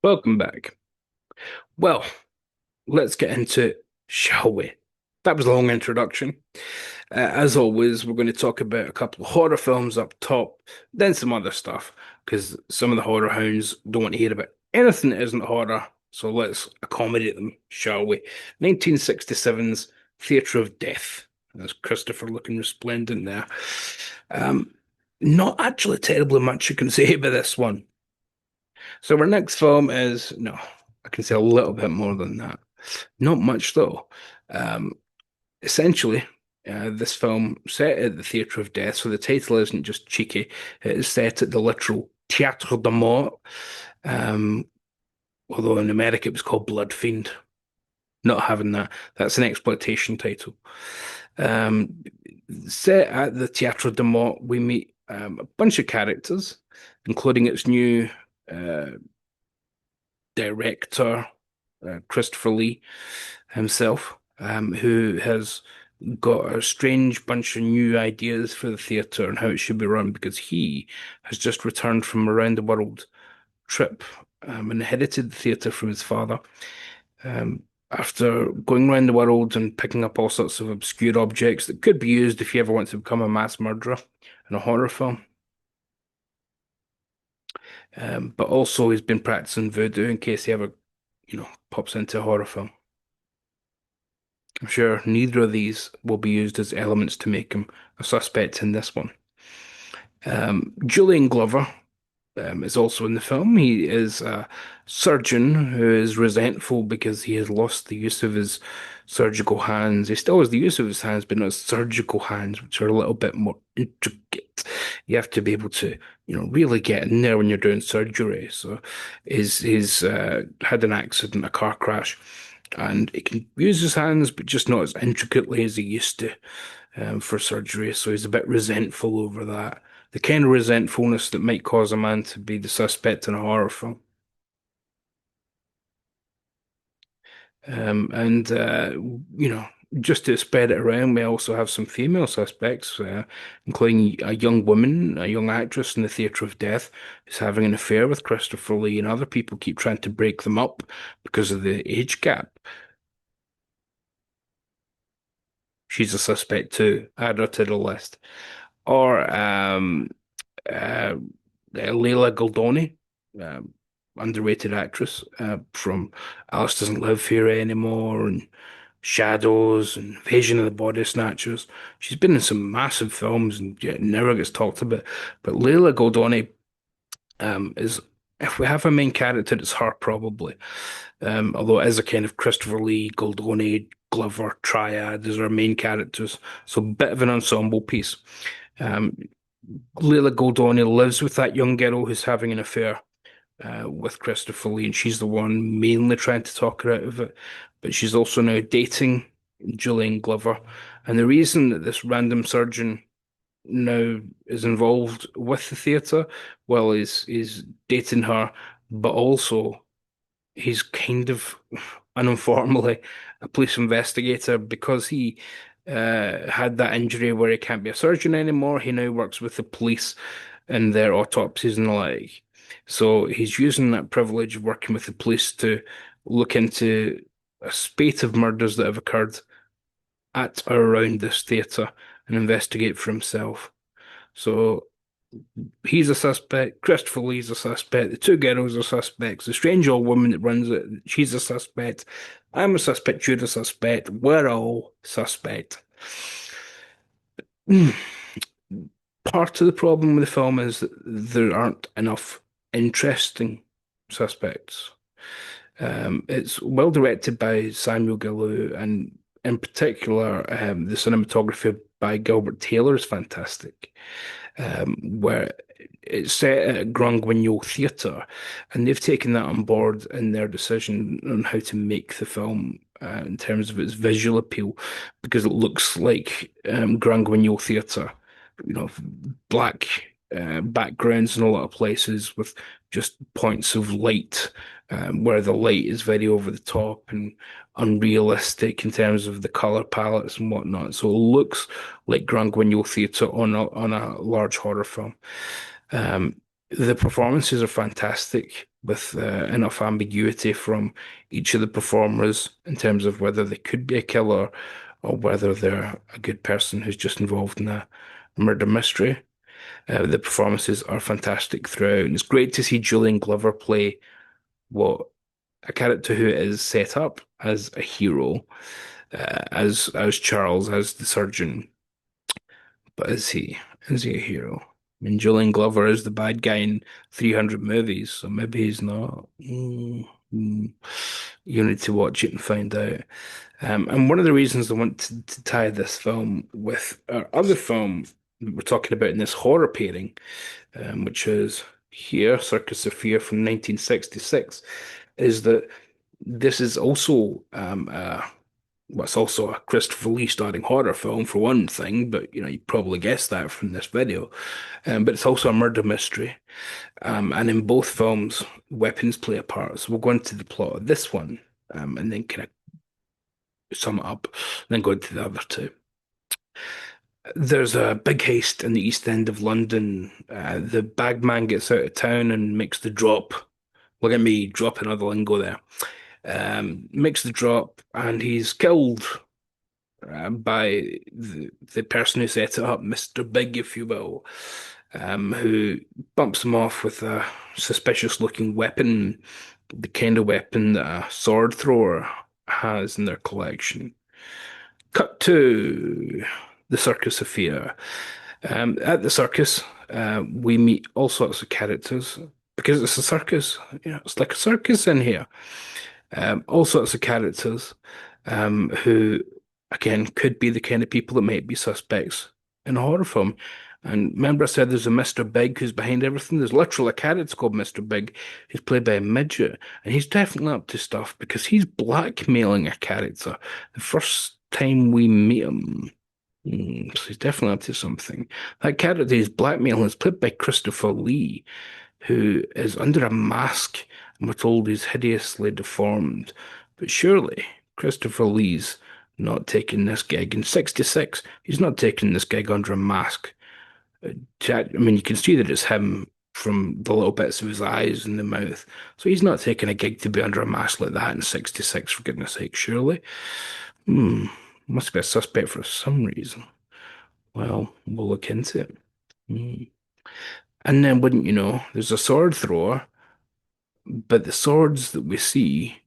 Welcome back. Well, let's get into it, shall we? That was a long introduction. As always, we're going to talk about a couple of horror films up top, then some other stuff, because some of the horror hounds don't want to hear about anything that isn't horror. So let's accommodate them, shall we? 1967's Theatre of Death. There's Christopher looking resplendent there. Um, Not actually terribly much you can say about this one. So our next film is no, I can say a little bit more than that. Not much though. Um, Essentially, this film set at the Theatre of Death, so the title isn't just cheeky. It is set at the literal Théâtre de Mort. Um, Although in America it was called Blood Fiend. Not having that. That's an exploitation title. Um, Set at the Théâtre de Mort, we meet a bunch of characters, including its new uh, director, Christopher Lee himself, who has got a strange bunch of new ideas for the theatre and how it should be run because he has just returned from a round the world trip, and inherited the theatre from his father. Um, After going around the world and picking up all sorts of obscure objects that could be used if you ever want to become a mass murderer in a horror film. But also he's been practicing voodoo in case he ever, pops into a horror film. I'm sure neither of these will be used as elements to make him a suspect in this one. Julian Glover is also in the film. He is a surgeon who is resentful because he has lost the use of his surgical hands. He still has the use of his hands, but not his surgical hands, which are a little bit more intricate. You have to be able to, really get in there when you're doing surgery. So he's had an accident, a car crash, and he can use his hands, but just not as intricately as he used to for surgery. So he's a bit resentful over that. The kind of resentfulness that might cause a man to be the suspect in a horror film. And you know, just to spread it around, we also have some female suspects, including a young woman, a young actress in the Theatre of Death, who's having an affair with Christopher Lee, and other people keep trying to break them up because of the age gap. She's a suspect too. Add her to the list. Or uh, Leila Goldoni, um, underrated actress from Alice Doesn't Live Here Anymore and Shadows and Invasion of the Body Snatchers. She's been in some massive films and yet never gets talked about. But Leila Goldoni is, if we have a main character, it's her probably. Although it is a kind of Christopher Lee, Goldoni, Glover triad as our main characters. So a bit of an ensemble piece. Um, Leila Goldoni lives with that young girl who's having an affair with Christopher Lee, and she's the one mainly trying to talk her out of it. But she's also now dating Julian Glover. And the reason that this random surgeon now is involved with the theatre, well, is dating her, but also he's kind of uninformally a police investigator because he had that injury where he can't be a surgeon anymore. He now works with the police in their autopsies and the like. So he's using that privilege of working with the police to look into a spate of murders that have occurred at or around this theatre and investigate for himself. So he's a suspect. Christopher Lee's a suspect. The two girls are suspects. The strange old woman that runs it, she's a suspect. I'm a suspect. You're a suspect. We're all suspect. Part of the problem with the film is that there aren't enough interesting suspects. It's well directed by Samuel Gillou, and in particular, the cinematography by Gilbert Taylor is fantastic. Where it's set at Grangwynol Theatre, and they've taken that on board in their decision on how to make the film in terms of its visual appeal, because it looks like Grangwynol Theatre, black backgrounds in a lot of places with just points of light, where the light is very over the top and unrealistic in terms of the color palettes and whatnot. So it looks like Grand Guignol Theatre on a large horror film. The performances are fantastic. with enough ambiguity from each of the performers in terms of whether they could be a killer or whether they're a good person who's just involved in a murder mystery. The performances are fantastic throughout, and it's great to see Julian Glover play what a character who is set up as a hero, as Charles, as the surgeon. But is he? Is he a hero? I mean, Julian Glover is the bad guy in 300 movies, so maybe he's not. You need to watch it and find out. And one of the reasons I want to tie this film with our other film that we're talking about in this horror pairing, which is here, Circus of Fear from 1966, is that this is also well, it's also a Christopher Lee starring horror film for one thing, but you probably guessed that from this video. But it's also a murder mystery. And in both films, weapons play a part. So we'll go into the plot of this one, and then kind of sum it up, and then go into the other two. There's a big heist in the East End of London. The bagman gets out of town and makes the drop. Look at me dropping other lingo there. Makes the drop, and he's killed by the person who set it up, Mr. Big, if you will, who bumps him off with a suspicious looking weapon, the kind of weapon that a sword thrower has in their collection. Cut to the Circus of Fear. At the circus, we meet all sorts of characters because it's a circus. It's like a circus in here. All sorts of characters who, again, could be the kind of people that might be suspects in a horror film. And remember, I said there's a Mr. Big who's behind everything. There's literally a character called Mr. Big who's played by a midget, and he's definitely up to stuff because he's blackmailing a character the first time we meet him. So he's definitely up to something. That character he's blackmailing is played by Christopher Lee, who is under a mask and we're told he's hideously deformed. But surely Christopher Lee's not taking this gig in 66. He's not taking this gig under a mask. I mean, you can see that it's him from the little bits of his eyes and the mouth. So he's not taking a gig to be under a mask like that in 66, for goodness sake, surely. Hmm, must be a suspect for some reason. Well, we'll look into it. Hmm. And then, wouldn't you know, there's a sword thrower, but the swords that we see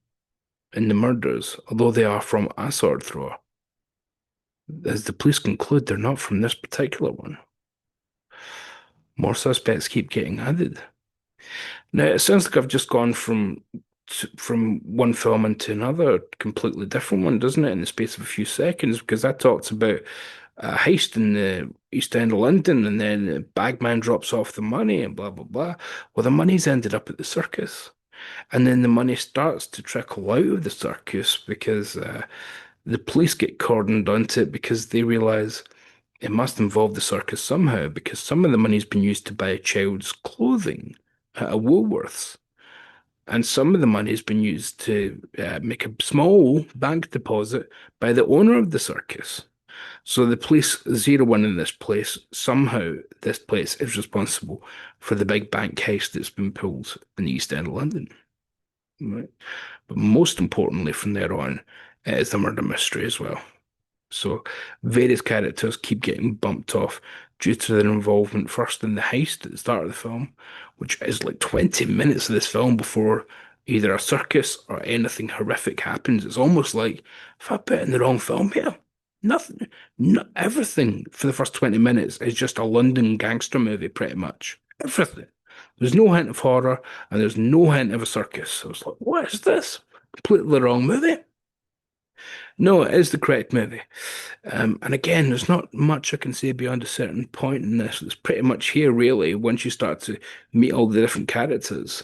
in the murders, although they are from a sword thrower, as the police conclude, they're not from this particular one. More suspects keep getting added. Now, it sounds like I've just gone from one film into another completely different one, doesn't it, in the space of a few seconds? Because that talks about a heist in the East End of London, and then the bagman drops off the money and blah, blah, blah. Well, the money's ended up at the circus. And then the money starts to trickle out of the circus because the police get cordoned onto it because they realize it must involve the circus somehow because some of the money's been used to buy a child's clothing at a Woolworths. And some of the money has been used to make a small bank deposit by the owner of the circus. So the police zero in on this place. Somehow, this place is responsible for the big bank heist that's been pulled in the East End of London. Right? But most importantly, from there on, it is the murder mystery as well. So various characters keep getting bumped off due to their involvement first in the heist at the start of the film, which is like 20 minutes of this film before either a circus or anything horrific happens. It's almost like if I put in the wrong film here, nothing, no, everything for the first 20 minutes is just a London gangster movie, pretty much. Everything. There's no hint of horror and there's no hint of a circus. So it's like, what is this? Completely the wrong movie. No, it is the correct movie. And again, there's not much I can say beyond a certain point in this. It's pretty much here, really, once you start to meet all the different characters.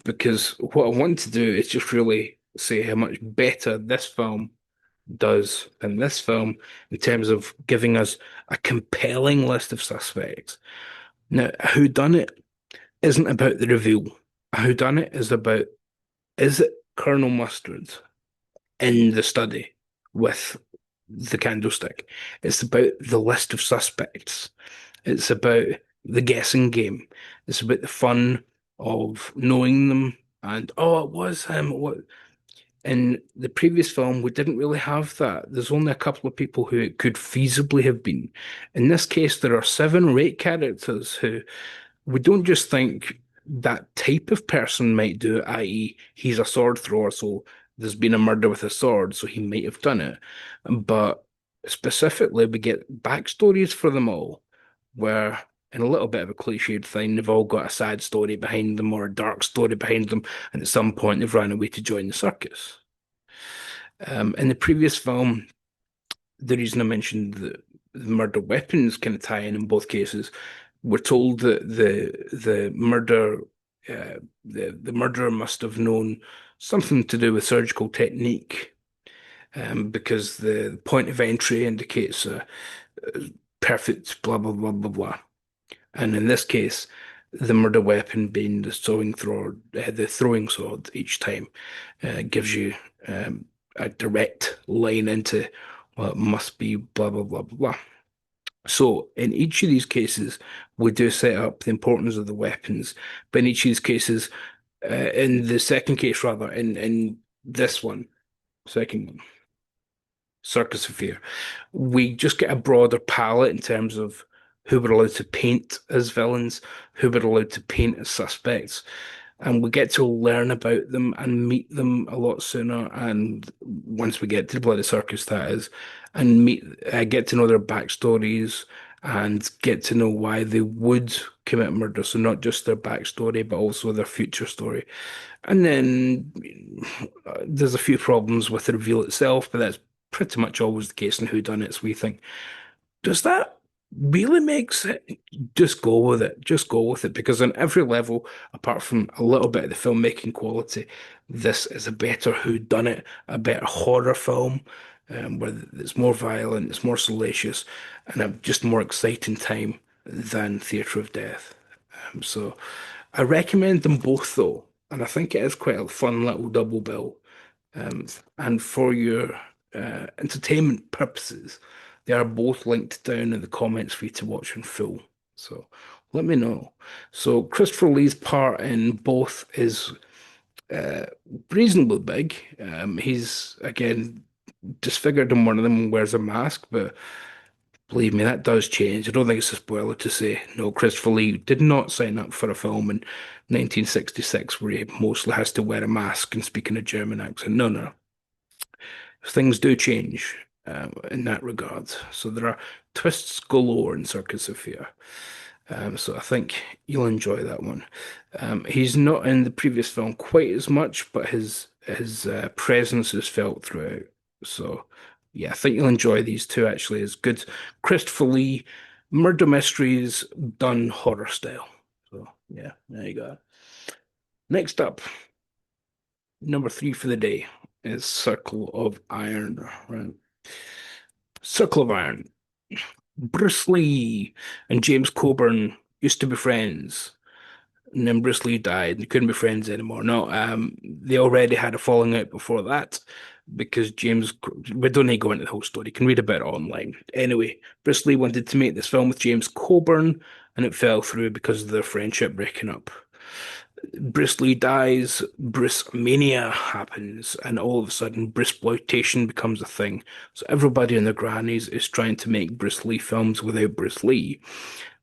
Because what I want to do is just really say how much better this film does than this film in terms of giving us a compelling list of suspects. Now, a whodunit isn't about the reveal. A whodunit is about, is it Colonel Mustard in the study with the candlestick? It's about the list of suspects. It's about the guessing game. It's about the fun of knowing them and oh, it was him. What in the previous film we didn't really have that. There's only a couple of people who it could feasibly have been. In this case, there are seven or eight characters who we don't just think that type of person might do it, i.e., he's a sword thrower, so there's been a murder with a sword, so he might have done it. But specifically, we get backstories for them all, where, in a little bit of a cliched thing, they've all got a sad story behind them or a dark story behind them, and at some point they've ran away to join the circus. In the previous film, the reason I mentioned the murder weapons kind of tie in both cases, we're told that the murderer must have known something to do with surgical technique, because the point of entry indicates a perfect blah blah blah blah blah. And in this case, the murder weapon being the throwing sword each time gives you a direct line into well, it must be blah blah blah blah blah. So in each of these cases, we do set up the importance of the weapons, but in each of these cases, in the second case rather, in this one, second one, Circus of Fear, we just get a broader palette in terms of who we're allowed to paint as villains, who we're allowed to paint as suspects, and we get to learn about them and meet them a lot sooner. And once we get to the Bloody Circus, that is, and get to know their backstories and get to know why they would commit murder. So not just their backstory, but also their future story. And then there's a few problems with the reveal itself, but that's pretty much always the case in whodunits. We think, does that really make sense? Just go with it. Just go with it. Because on every level, apart from a little bit of the filmmaking quality, this is a better whodunit, a better horror film, where it's more violent, it's more salacious, and a just more exciting time than Theatre of Death. So I recommend them both though, and I think it is quite a fun little double bill. Um, and for your entertainment purposes, they are both linked down in the comments for you to watch in full. So let me know. So Christopher Lee's part in both is uh, reasonably big. He's again disfigured in one of them and wears a mask, but believe me, that does change. I don't think it's a spoiler to say, no, Christopher Lee did not sign up for a film in 1966 where he mostly has to wear a mask and speak in a German accent. No, no. Things do change in that regard. So there are twists galore in Circus of Fear. So I think you'll enjoy that one. He's not in the previous film quite as much, but his presence is felt throughout. So yeah, I think you'll enjoy these two actually. It's good Christopher Lee murder mysteries done horror style. So yeah, there you go. Next up, number three for the day is Circle of Iron. Right. Circle of Iron. Bruce Lee and James Coburn used to be friends. And then Bruce Lee died. They couldn't be friends anymore. No, they already had a falling out before that because we don't need to go into the whole story. You can read about it online. Anyway, Bruce Lee wanted to make this film with James Coburn, and it fell through because of their friendship breaking up. Bruce Lee dies, Bruce mania happens, and all of a sudden, Bruce exploitation becomes a thing. So everybody and their grannies is trying to make Bruce Lee films without Bruce Lee.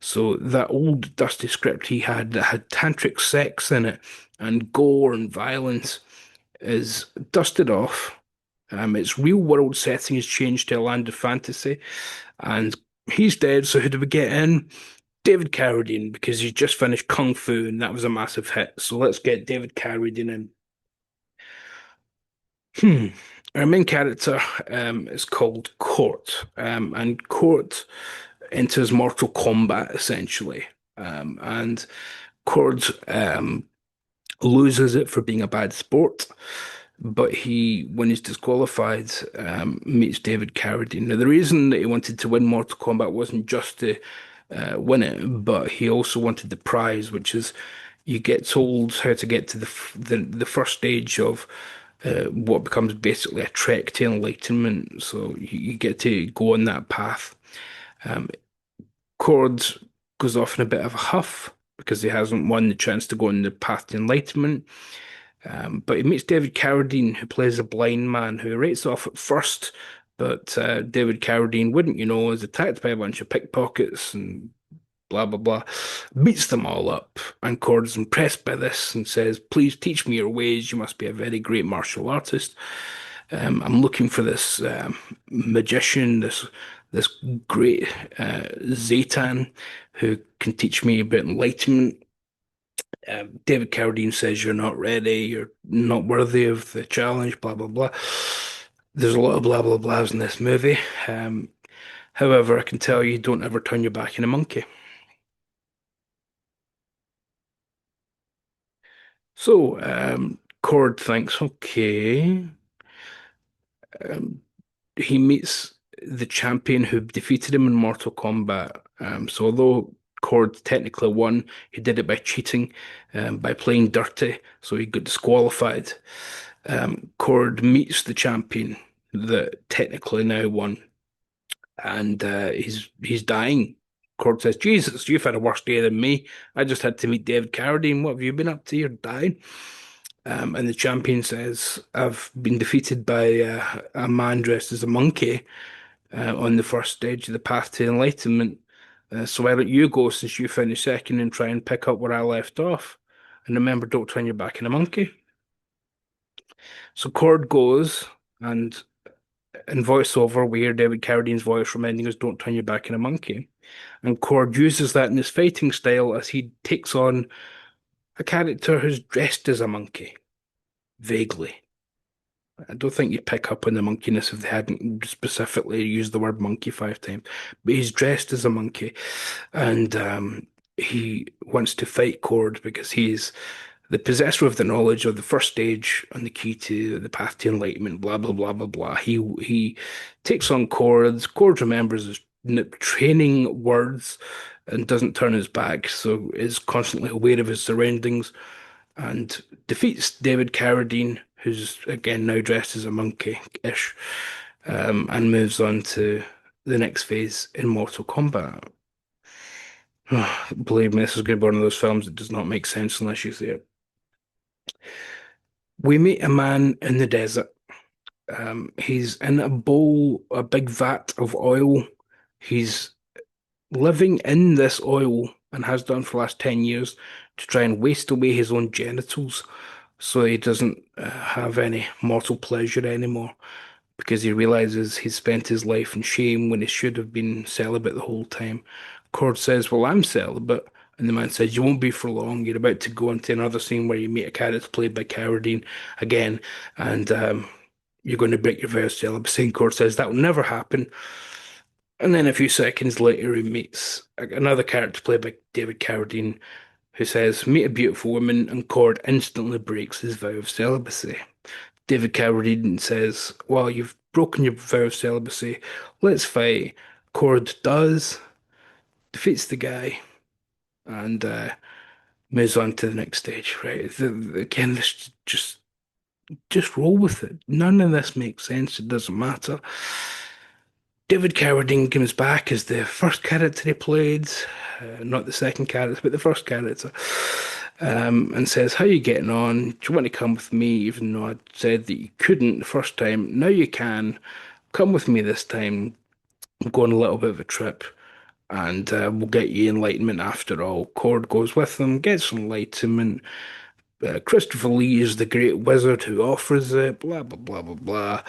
So that old dusty script he had that had tantric sex in it and gore and violence is dusted off. Its real world setting is changed to a land of fantasy, and he's dead. So who do we get in? David Carradine, because he's just finished Kung Fu and that was a massive hit. So let's get David Carradine in. Hmm. Our main character is called Court, and Court enters Mortal Kombat essentially, and Court loses it for being a bad sport. But when he's disqualified, meets David Carradine. Now, the reason that he wanted to win Mortal Kombat wasn't just to win it, but he also wanted the prize, which is you get told how to get to the first stage of what becomes basically a trek to enlightenment. So you get to go on that path. Um, Cord goes off in a bit of a huff because he hasn't won the chance to go on the path to enlightenment. But he meets David Carradine, who plays a blind man who rates off at first, but David Carradine, wouldn't you know, is attacked by a bunch of pickpockets and blah blah blah, beats them all up. And Cord's impressed by this and says, "Please teach me your ways. You must be a very great martial artist. I'm looking for this magician, this great Zaytan, who can teach me about enlightenment." David Carradine says, "You're not ready. You're not worthy of the challenge." Blah blah blah. There's a lot of blah blah blahs in this movie. However, I can tell you, don't ever turn your back on a monkey. So, Cord thinks, okay. Um, he meets the champion who defeated him in Mortal Kombat. So, although Cord technically won, he did it by cheating, by playing dirty, so he got disqualified. Cord meets the champion that technically now won, and he's dying. Cord says, "Jesus, you've had a worse day than me. I just had to meet David Carradine. What have you been up to? You're dying." And the champion says, "I've been defeated by a man dressed as a monkey on the first stage of the path to enlightenment. So why don't you go since you finished second and try and pick up where I left off? And remember, don't turn your back on a monkey." So Cord goes, and in voiceover, we hear David Carradine's voice reminding us, "Don't turn your back on a monkey." And Cord uses that in his fighting style as he takes on a character who's dressed as a monkey, vaguely. I don't think you'd pick up on the monkeyness if they hadn't specifically used the word monkey 5 times. But he's dressed as a monkey, and he wants to fight Cord because he's the possessor of the knowledge of the first stage and the key to the path to enlightenment. Blah blah blah blah blah. He takes on Cord. Cord remembers his training words and doesn't turn his back, so is constantly aware of his surroundings and defeats David Carradine, who's again now dressed as a monkey-ish, and moves on to the next phase in Mortal Kombat. Believe me, this is going to be one of those films that does not make sense unless you see it. We meet a man in the desert. He's in a bowl, a big vat of oil. He's living in this oil and has done for the last 10 years to try and waste away his own genitals so he doesn't have any mortal pleasure anymore because he realizes he's spent his life in shame when he should have been celibate the whole time. Cord says, "Well, I'm celibate." And the man says, "You won't be for long. You're about to go into another scene where you meet a character played by Carradine again, and you're going to break your vows of celibacy." And Cord says, "That will never happen." And then a few seconds later, he meets another character played by David Carradine, who says, "Meet a beautiful woman," and Cord instantly breaks his vow of celibacy. David Carradine says, "Well, you've broken your vow of celibacy. Let's fight." Cord does, defeats the guy, and moves on to the next stage. Right? Again, this just roll with it. None of this makes sense. It doesn't matter. David Carradine comes back as the first character he played, not the second character, but the first character, and says, "How you getting on? Do you want to come with me?" Even though I said that you couldn't the first time, now you can. Come with me this time. I'm going on a little bit of a trip, and we'll get you enlightenment after all. Cord goes with them, gets enlightenment. Christopher Lee is the great wizard who offers it. Blah blah blah blah blah.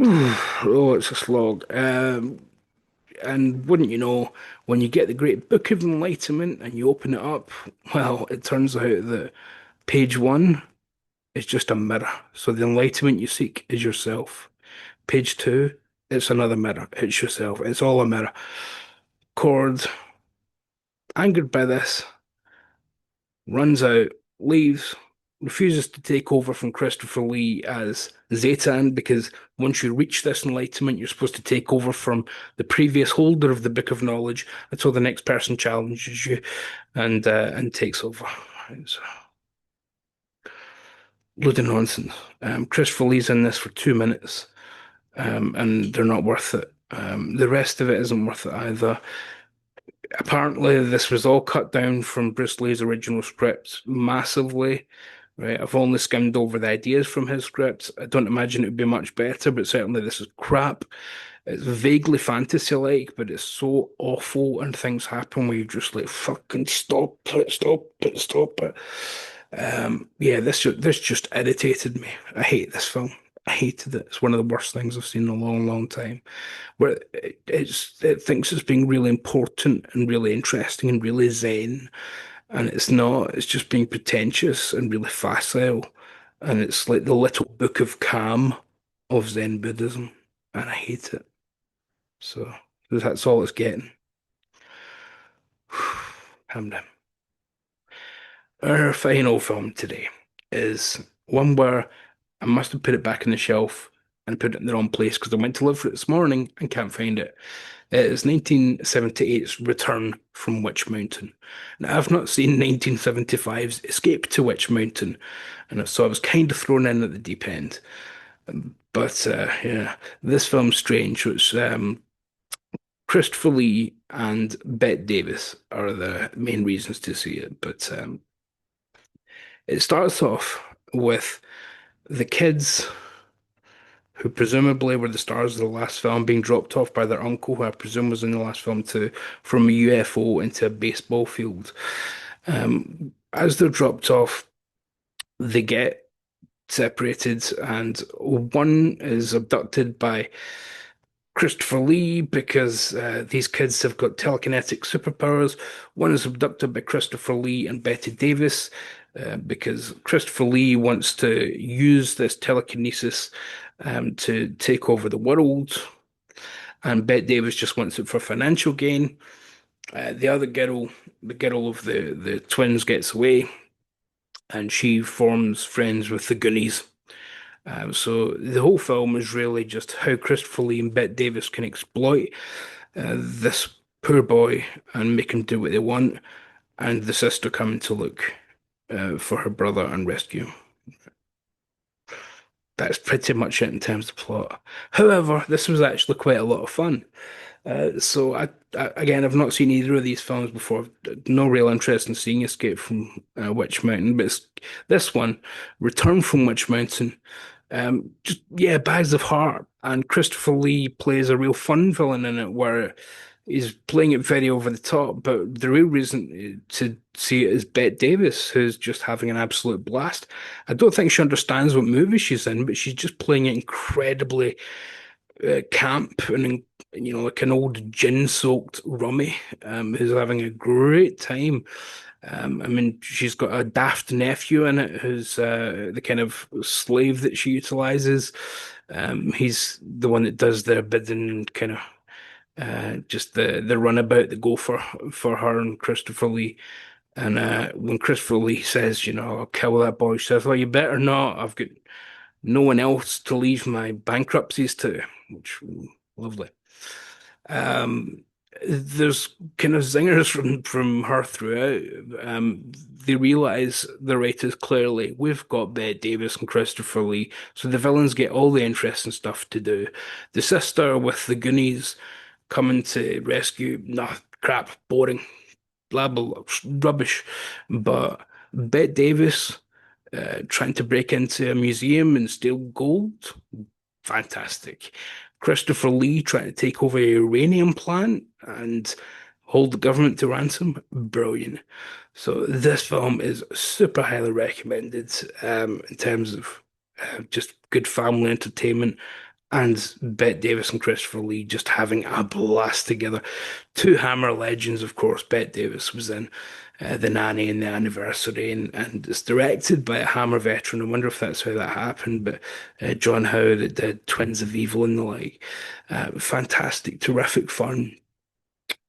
Oh, it's a slog. And wouldn't you know, when you get the Great Book of Enlightenment and you open it up, well, it turns out that page one is just a mirror. So the enlightenment you seek is yourself. Page two, it's another mirror. It's yourself. It's all a mirror. Cord, angered by this, runs out, leaves, refuses to take over from Christopher Lee as Zaytan because once you reach this enlightenment, you're supposed to take over from the previous holder of the Book of Knowledge until the next person challenges you and takes over. It's a load of nonsense. Christopher Lee's in this for 2 minutes, and they're not worth it. The rest of it isn't worth it either. Apparently, this was all cut down from Bruce Lee's original script massively. Right, I've only skimmed over the ideas from his script. I don't imagine it would be much better, but certainly this is crap. It's vaguely fantasy-like, but it's so awful, and things happen where you're just like, fucking stop it, stop it, stop it. Yeah, this just irritated me. I hate this film. I hated it. It's one of the worst things I've seen in a long, long time. Where it thinks it's being really important and really interesting and really zen, and it's not. It's just being pretentious and really facile, and it's like the little book of calm of Zen Buddhism, and I hate it. So that's all it's getting. Calm down. Our final film today is one where I must have put it back on the shelf and put it in the wrong place because I went to look for it this morning and can't find it. It is 1978's Return from Witch Mountain. Now, I've not seen 1975's Escape to Witch Mountain, and so I was kind of thrown in at the deep end. But yeah, this film's strange. It's Christopher Lee and Bette Davis are the main reasons to see it. But it starts off with the kids who presumably were the stars of the last film being dropped off by their uncle, who I presume was in the last film too, from a UFO into a baseball field. As they're dropped off, they get separated, and one is abducted by Christopher Lee because these kids have got telekinetic superpowers. One is abducted by Christopher Lee and Betty Davis because Christopher Lee wants to use this telekinesis to take over the world, and Bette Davis just wants it for financial gain. The other girl, the girl of the twins, gets away, and she forms friends with the Goonies. So the whole film is really just how Christopher Lee and Bette Davis can exploit this poor boy and make him do what they want, and the sister coming to look for her brother and rescue him. That's pretty much it in terms of plot. However, this was actually quite a lot of fun. Again, I've not seen either of these films before. No real interest in seeing Escape from Witch Mountain, but this one, Return from Witch Mountain, just yeah, bags of heart. And Christopher Lee plays a real fun villain in it, where he's playing it very over the top. But the real reason to see it is Bette Davis, who's just having an absolute blast. I don't think she understands what movie she's in, but she's just playing it incredibly camp and like an old gin-soaked rummy who's having a great time. I mean, she's got a daft nephew in it who's the kind of slave that she utilizes. He's the one that does the bidding, kind of just the runabout, the gopher for her and Christopher Lee. And when Christopher Lee says, I'll kill that boy, she says, well, you better not. I've got no one else to leave my bankruptcies to, which lovely. Um, there's kind of zingers from her throughout. They realize the writers clearly we've got Bette Davis and Christopher Lee, so the villains get all the interesting stuff to do. The sister with the Goonies coming to rescue, nah, crap, boring, blah blah, blah rubbish. But Bette Davis trying to break into a museum and steal gold, fantastic. Christopher Lee trying to take over a uranium plant and hold the government to ransom, brilliant. So this film is super highly recommended in terms of just good family entertainment and Bette Davis and Christopher Lee just having a blast together. Two Hammer legends, of course. Bette Davis was in The Nanny and The Anniversary, and it's directed by a Hammer veteran. I wonder if that's how that happened, but John Howe that did Twins of Evil and the like. Fantastic, terrific fun.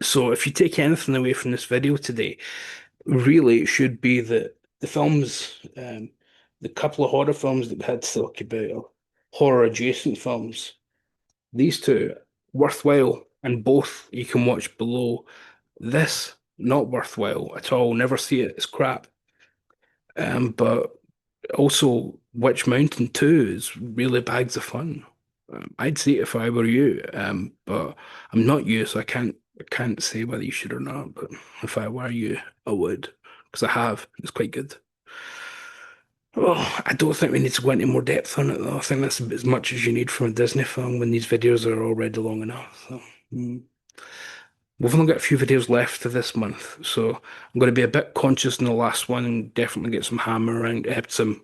So if you take anything away from this video today, really it should be that the films, the couple of horror films that we had to talk about, are horror adjacent films. These two, worthwhile, and both you can watch below. This, not worthwhile at all. Never see it. It's crap. But also, Witch Mountain 2 is really bags of fun. I'd see it if I were you, but I'm not you, so I can't I can't say whether you should or not, but if I were you, I would. Because I have. It's quite good. Oh, I don't think we need to go into more depth on it, though. I think that's as much as you need from a Disney film when these videos are already long enough. So, we've only got a few videos left for this month, so I'm going to be a bit conscious in the last one and definitely get some hammer and have some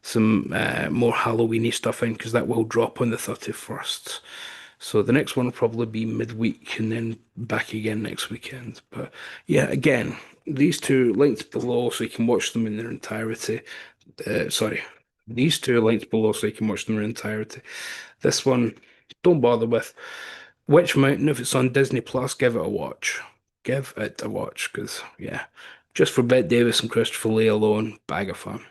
more Halloweeny stuff in because that will drop on the 31st. So the next one will probably be midweek and then back again next weekend. But yeah, again, these two linked below so you can watch them in their entirety. Sorry, these two are linked below so you can watch them in their entirety. This one, don't bother with. Witch Mountain, if it's on Disney Plus, give it a watch. Give it a watch because, yeah, just for Bette Davis and Christopher Lee alone, bag of fun.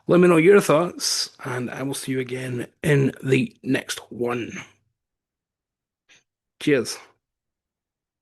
Let me know your thoughts, and I will see you again in the next one. Cheers.